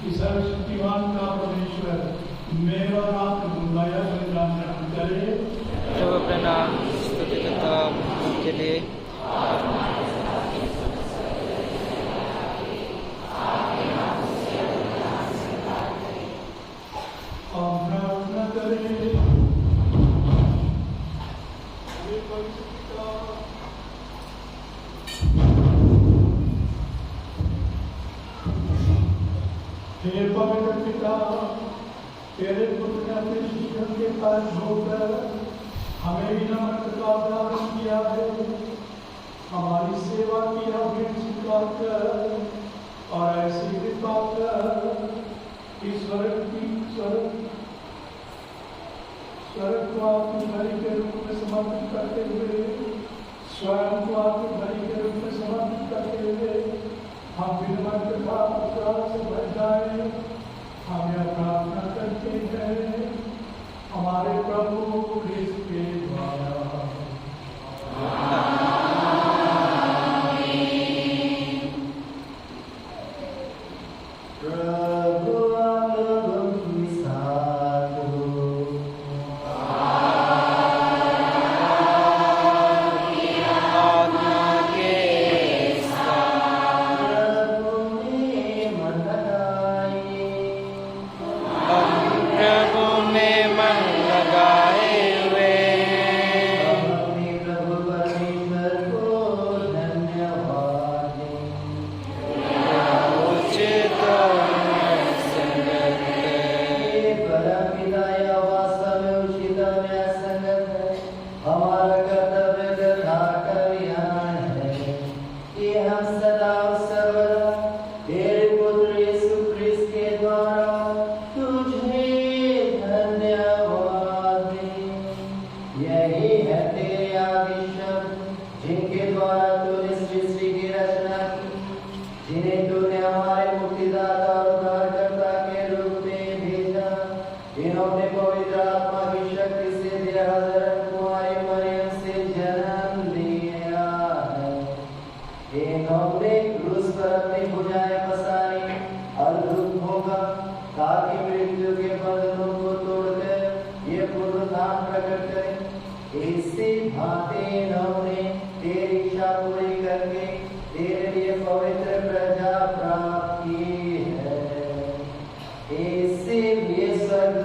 कि सर्वशक्तिमान का परमेश्वर मेरा और आपका बुलाया बलिदान ग्रहण करे। प्रभु अपने नाम स्तुति करता के लिए प्रार्थना करें। हे पवित्र पिता, तेरे पुत्र ने अपने शिष्यों के पास होकर हमें भी नमक का उदाहरण किया है। हमारी सेवा की भेंट स्वीकार कर और ऐसी कृपा कर कि स्वर्ग को आपकी बलि के रूप में समर्पित करते हुए स्वयं को आपकी बलि के रूप में समर्पित करते हुए हम विनम्रता से भर जाए। हम यह प्रार्थना करते हैं हमारे प्रभु ख्रिस्त के द्वारा। Psalm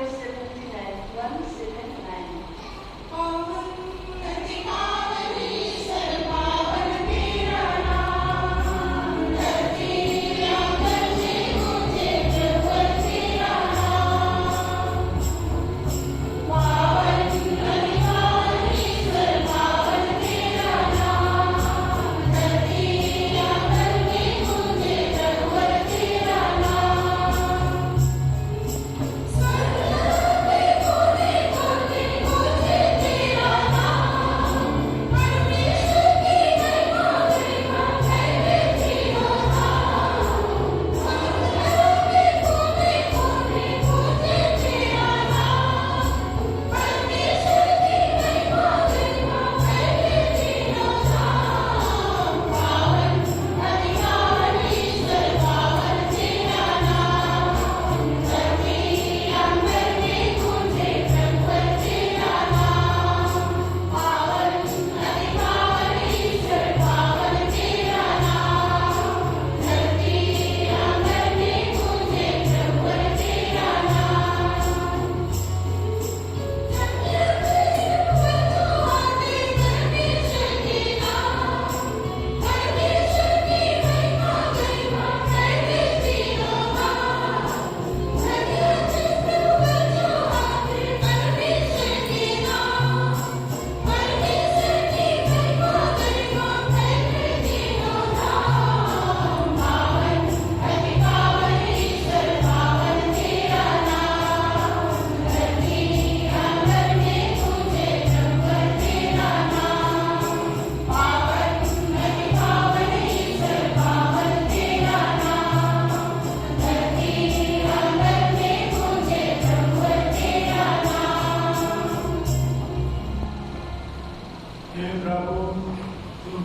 179, 179.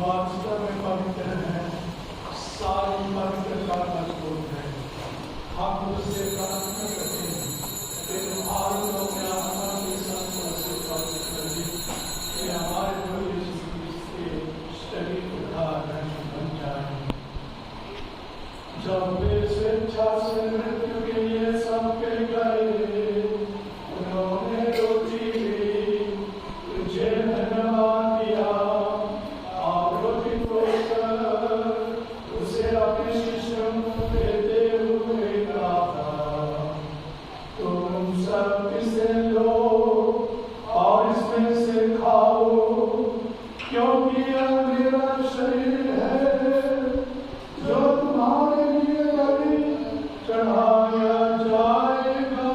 वास्तव में पवित्र है, सारी पवित्रता का स्रोत है। हम उससे प्रार्थना करते हैं कि तुम्हारे अपने आत्मा के संग से पवित्र कर दे, कि हमारे प्रभु यीशु मसीह के शरीर तथा रक्त बन जाए। जब वे स्वेच्छा से मृत्यु के लिए सौंपे गए, उन्होंने रोटी ली, तुझे धन्यवाद दिया और रोटी तोड़कर उसे अपने शिष्यों को देते हुए कहा, तुम सब इसे लो और इसमें से खाओ, क्योंकि यह मेरा शरीर है जो तुम्हारे लिए बलि चढ़ाया जाएगा।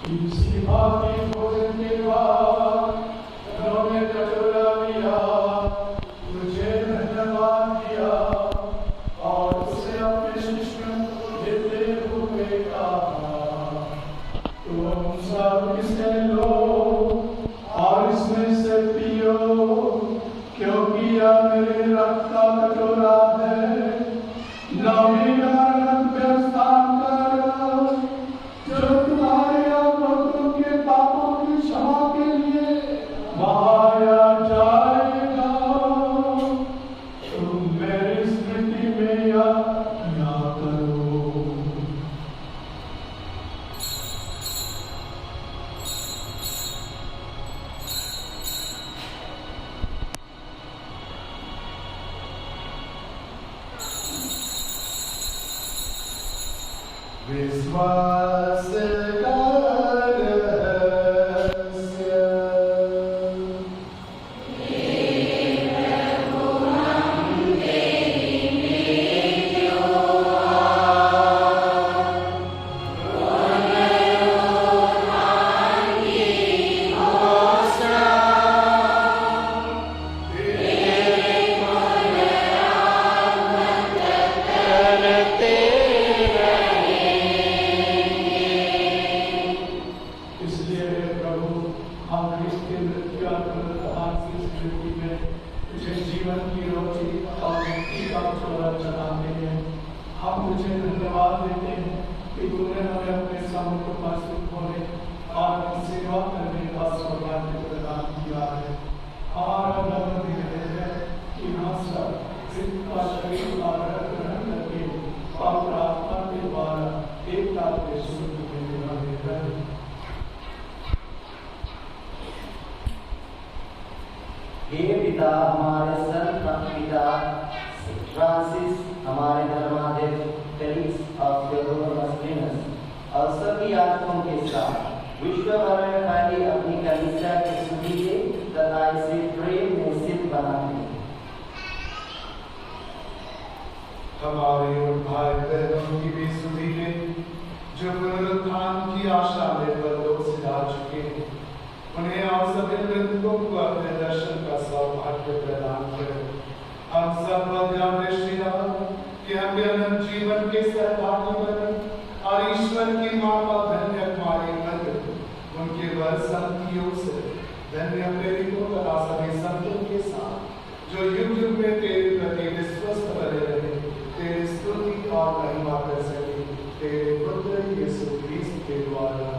इसी भांति भोजन के बाद उन्होंने कटोरा लिया, तुझे धन्यवाद दिया और उसे अपने शिष्यों को देते हुए कहा, तुम सब इसे लो और इसमें से पियो, क्योंकि यह मेरे रक्त का कटोरा है, नवीनीकरण व्यवस्थान जो तुम्हारे और बहुतों के पापों की क्षमा के लिए बहाया जाएगा। तुम मेरी स्मृति में यह किया करो। विश्वास का रहस्य। इसलिए हे प्रभु, हम इसके मृत्यु और पुनरुत्थान की स्मृति में तुझे जीवन की रोटी और मुक्ति का चोरा चढ़ाते हैं। हम तुझे धन्यवाद देते हैं कि तूने हमें अपने समुख पर सुख होने और अपनी सेवा करने का सौभाग्य प्रदान किया है। हमारा नम्र हृदय है कि हम सब क्रिस्त का शरीर और रक्त ग्रहण करके पवित्र आत्मा के द्वारा एकता के सूत्र में निभाते रहे। हे पिता, हमारे संत पिता फ्रांसिस, हमारे धर्माध्यक्ष टेरिस ऑफ टेरोमसलिनस और सभी याजकों के साथ विश्व भर में फैली अपनी कलीसिया की सुधीरे तथा इसे प्रेम में सिद्ध बनाते हैं। हमारे उन भाई बहनों की भी सुधीरे जो पुनरुत्थान की आशा में बंधों से आ चुके हैं, उन्हें और सभी मृतकों को अपने दर्शन का सौभाग्य प्रदान करें। हम सब दृष्टि कि हम अनंत जीवन के सहभागी बने और ईश्वर की माता धन्य कुमारी नगर उनके वर संतियों से धन्य प्रेरितों तथा सभी संतों के साथ जो युग युग में तेरे प्रति विश्वस्त बने रहे, तेरी स्तुति और महिमा कर सके, तेरे पुत्र यीशु ख्रीस्त के द्वारा।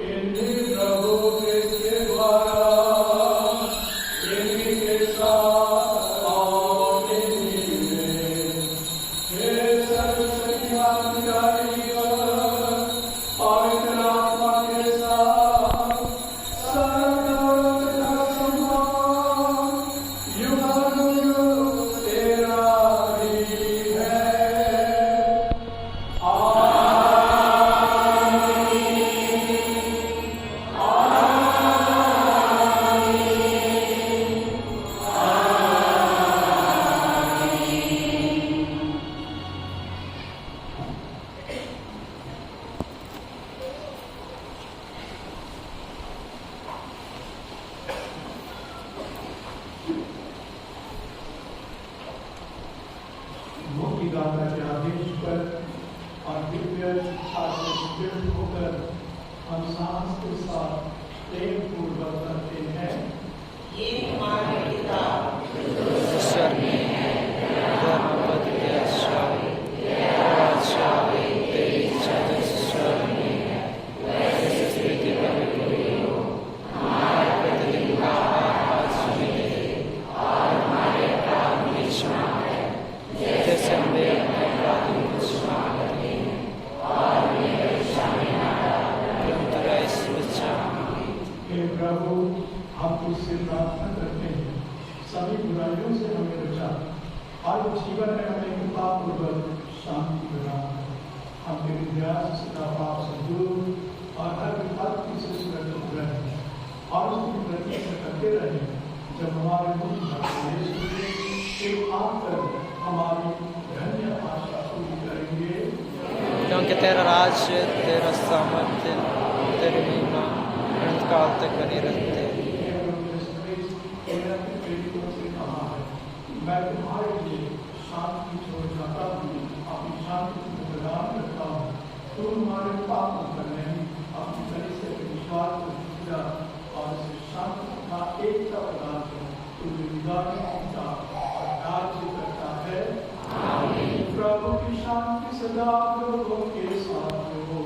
इन्हीं प्रभु के द्वारा, इन्हीं के साथ और इन्हीं में हे सर्वशक्तिमान पवित्र आत्मा के साथ सर्वदौलत का सम्मान युगानुयुग तेरा ही है। हम साहस के साथ प्रेम पूर्वक करते हैं। ये हमारे पिता ईश्वर में है, धर्मपद के आश्रय, आश्रय तेरी इच्छा जैसे स्वर्ग में है, वैसे पृथ्वी पर भी हो। हमारा प्रतिदिन का आहार आज हमें दे, और हमारे अपराध भी क्षमा कर, जैसे हमने अपने अपराधियों को क्षमा करते हैं, और हमें परीक्षा में न डाल, परंतु ऐसे बचा। हे प्रभु, हम तुझसे प्रार्थना करते हैं, सभी बुराइयों से हमें बचा, और जीवन में हमें कृपा पूर्वक शांति प्रदान कर। हम तेरे दया से सदा पाप से दूर और हर विपत्ति से सुरक्षित रहे, और उसकी प्रतीक्षा करते रहे, जब हमारे मुख आकर हमारी धन्य आशा पूरी करेंगे। क्योंकि तेरा राज्य, तेरा सामर्थ्य, तेरी महिमा अनंत काल तक बनी रहते हैं। मैं तुम्हारे लिए शांति छोड़ जाता हूँ, अपनी शांति को प्रदान करता हूँ। तुम हमारे पापों पर नहीं, अपनी तरह से विश्वास को पूजा और इसे शांति तथा एकता प्रदान करो। तुझे विदाता और राज्य करता है। प्रभु की शांति सदा लोगों के साथ हो।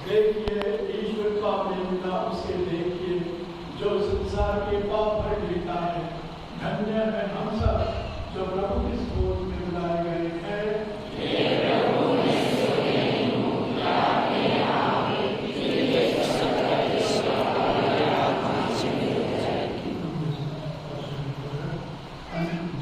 देखिए ईश्वर का प्रेम उसे देखिए जो संसार के पाप भर लेता है। धन्य है हम सब जो प्रभु की सोच में बुलाए गए हैं। Amen.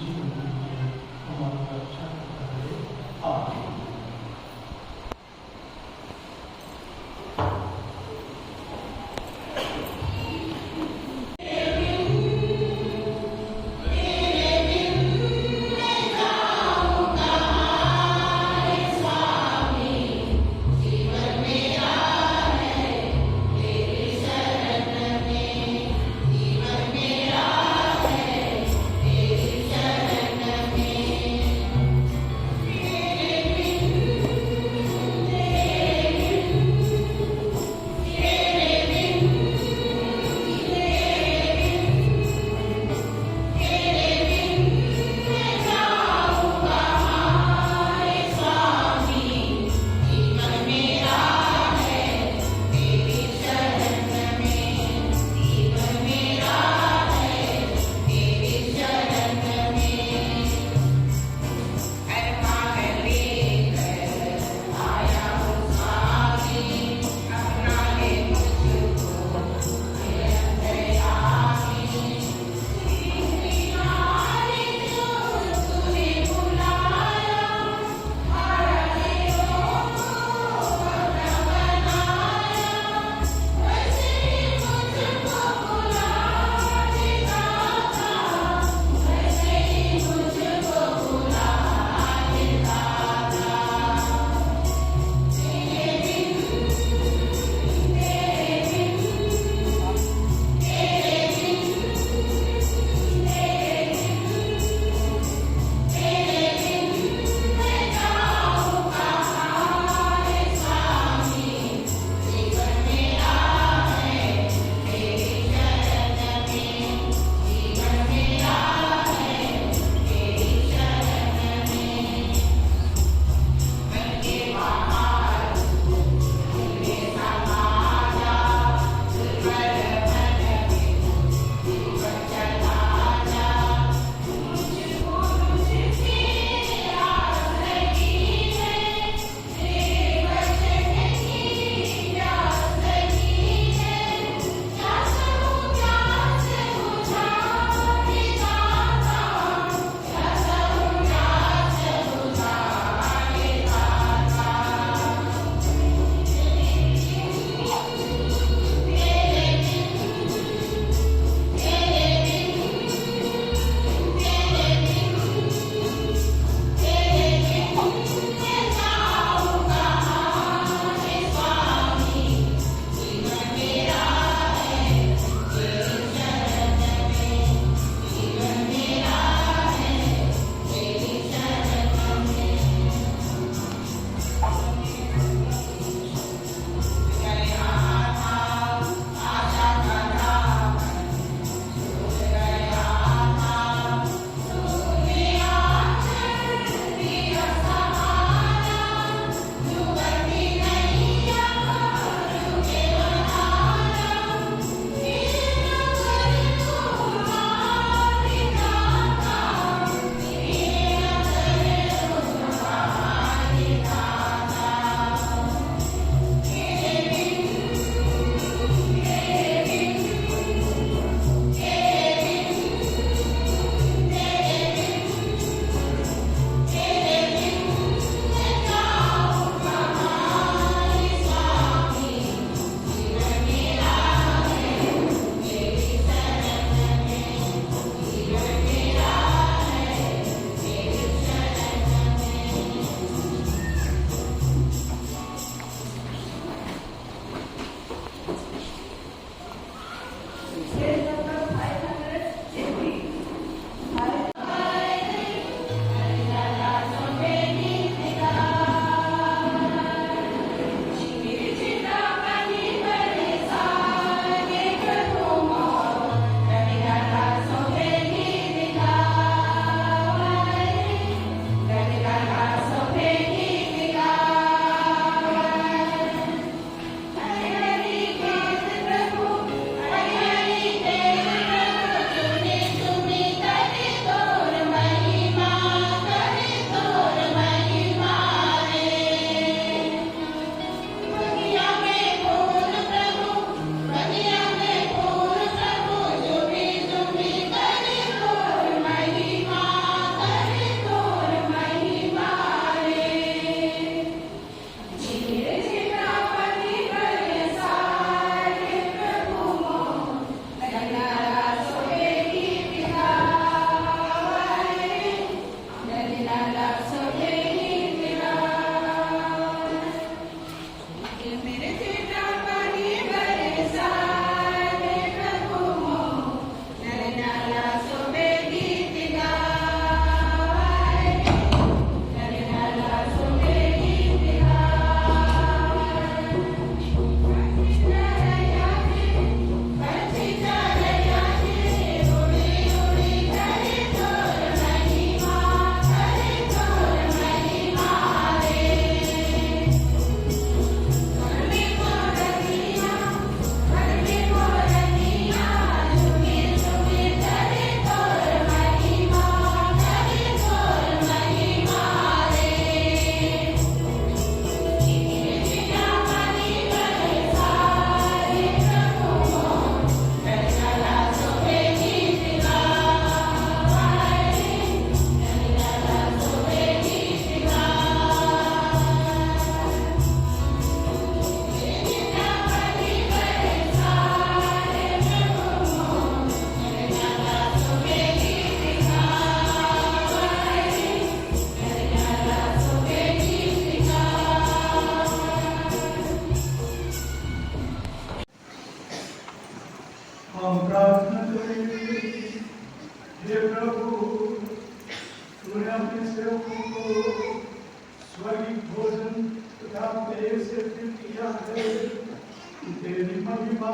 तेरी महिमा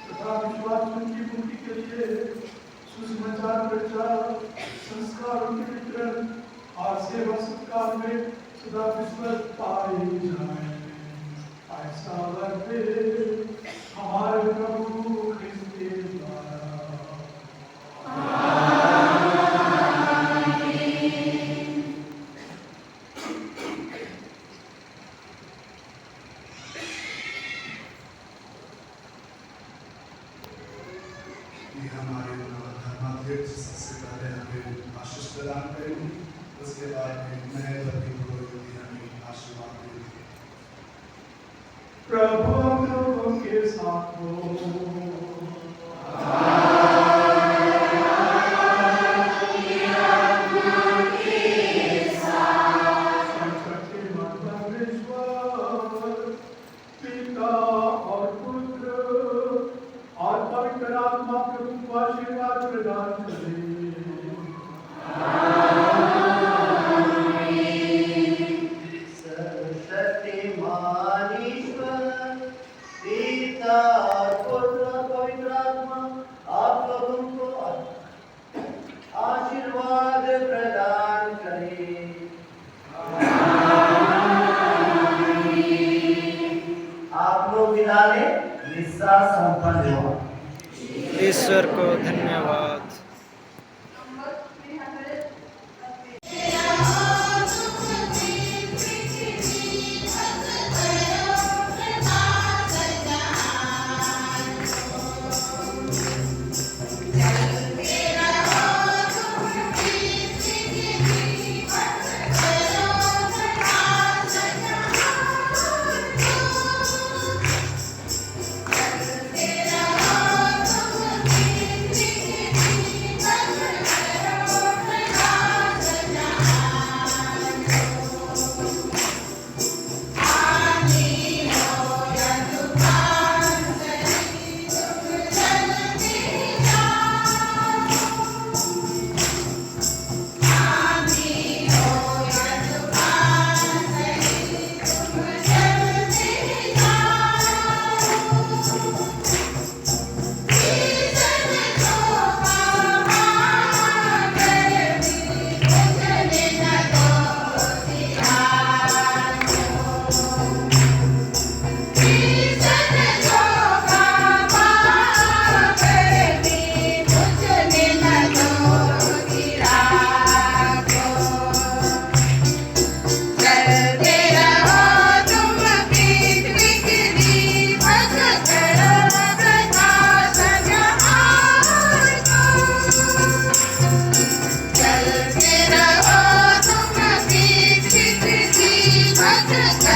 तथा विश्वासों की पूर्ति के लिए सुसमाचार प्रचार संस्कारों के वितरण और सेवा सत्कार में सदा विश्वास पाए जाए। ऐसा वर्ते हमारे प्रभु ख्रिस्त के द्वारा। हमारे धर्माध्यक्ष सबसे पहले हमें आशीष प्रदान करेंगे, उसके बाद नए धर्मी पुरोहित हमें आशीर्वाद देंगे। प्रभु हम लोगों के साथ हो। सच्चे परमेश्वर पिता और पुत्र और पवित्र आत्मा प्रभु को आशीर्वाद प्रदान करे। सर्वशक्तिमान ईश्वर पिता और पुत्र पवित्र आत्मा आप लोगों को आशीर्वाद प्रदान करे। आप लोग विदा लें, निस्सा संपन्न हो। ईश्वर को धन्यवाद। Good.